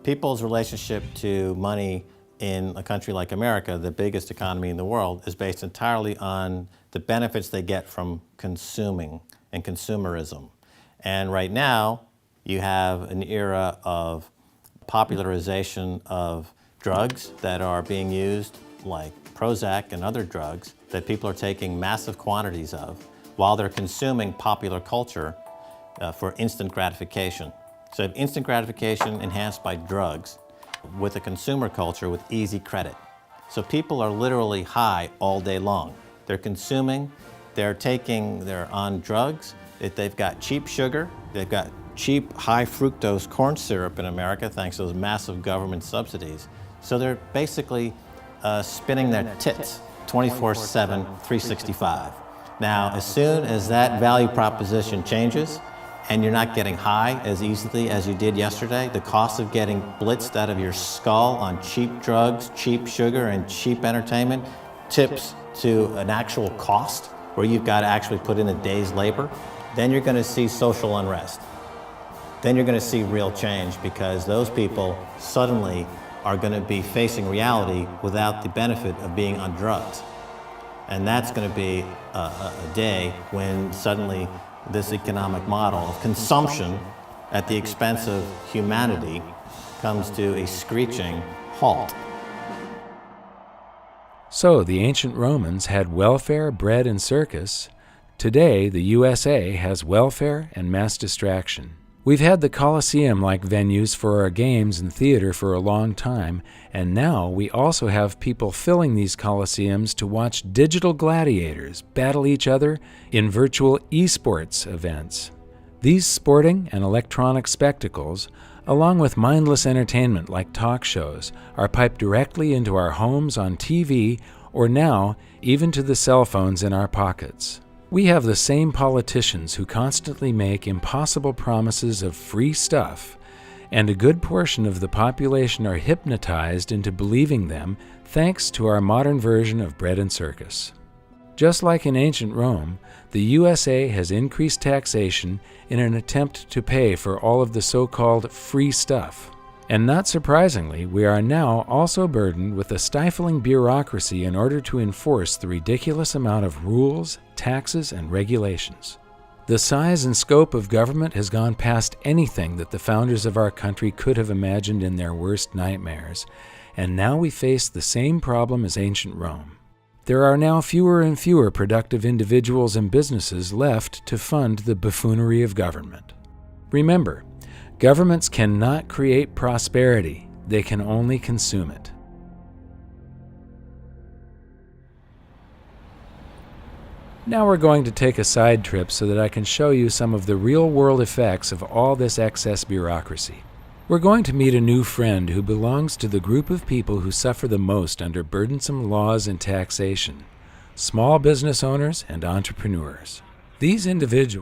People's relationship to money in a country like America, the biggest economy in the world, is based entirely on the benefits they get from consuming and consumerism. And right now, you have an era of popularization of drugs that are being used, like Prozac and other drugs, that people are taking massive quantities of while they're consuming popular culture for instant gratification. So you have instant gratification enhanced by drugs with a consumer culture with easy credit. So people are literally high all day long. They're consuming, they're on drugs, they've got cheap sugar, they've got cheap high fructose corn syrup in America thanks to those massive government subsidies. So they're basically spinning their tits 24/7, 365. Now, as soon as that value proposition changes and you're not getting high as easily as you did yesterday, the cost of getting blitzed out of your skull on cheap drugs, cheap sugar, and cheap entertainment tips to an actual cost where you've got to actually put in a day's labor, then you're going to see social unrest. Then you're going to see real change because those people suddenly are going to be facing reality without the benefit of being on drugs. And that's going to be a day when suddenly this economic model of consumption at the expense of humanity comes to a screeching halt. So the ancient Romans had welfare, bread, and circus. Today, the USA has welfare and mass distraction. We've had the Colosseum-like venues for our games and theater for a long time, and now we also have people filling these Colosseums to watch digital gladiators battle each other in virtual esports events. These sporting and electronic spectacles, along with mindless entertainment like talk shows, are piped directly into our homes on TV or now even to the cell phones in our pockets. We have the same politicians who constantly make impossible promises of free stuff, and a good portion of the population are hypnotized into believing them thanks to our modern version of bread and circus. Just like in ancient Rome, the USA has increased taxation in an attempt to pay for all of the so-called free stuff. And not surprisingly, we are now also burdened with a stifling bureaucracy in order to enforce the ridiculous amount of rules, taxes, and regulations. The size and scope of government has gone past anything that the founders of our country could have imagined in their worst nightmares, and now we face the same problem as ancient Rome. There are now fewer and fewer productive individuals and businesses left to fund the buffoonery of government. Remember, governments cannot create prosperity, they can only consume it. Now we're going to take a side trip so that I can show you some of the real-world effects of all this excess bureaucracy. We're going to meet a new friend who belongs to the group of people who suffer the most under burdensome laws and taxation: small business owners and entrepreneurs. These individuals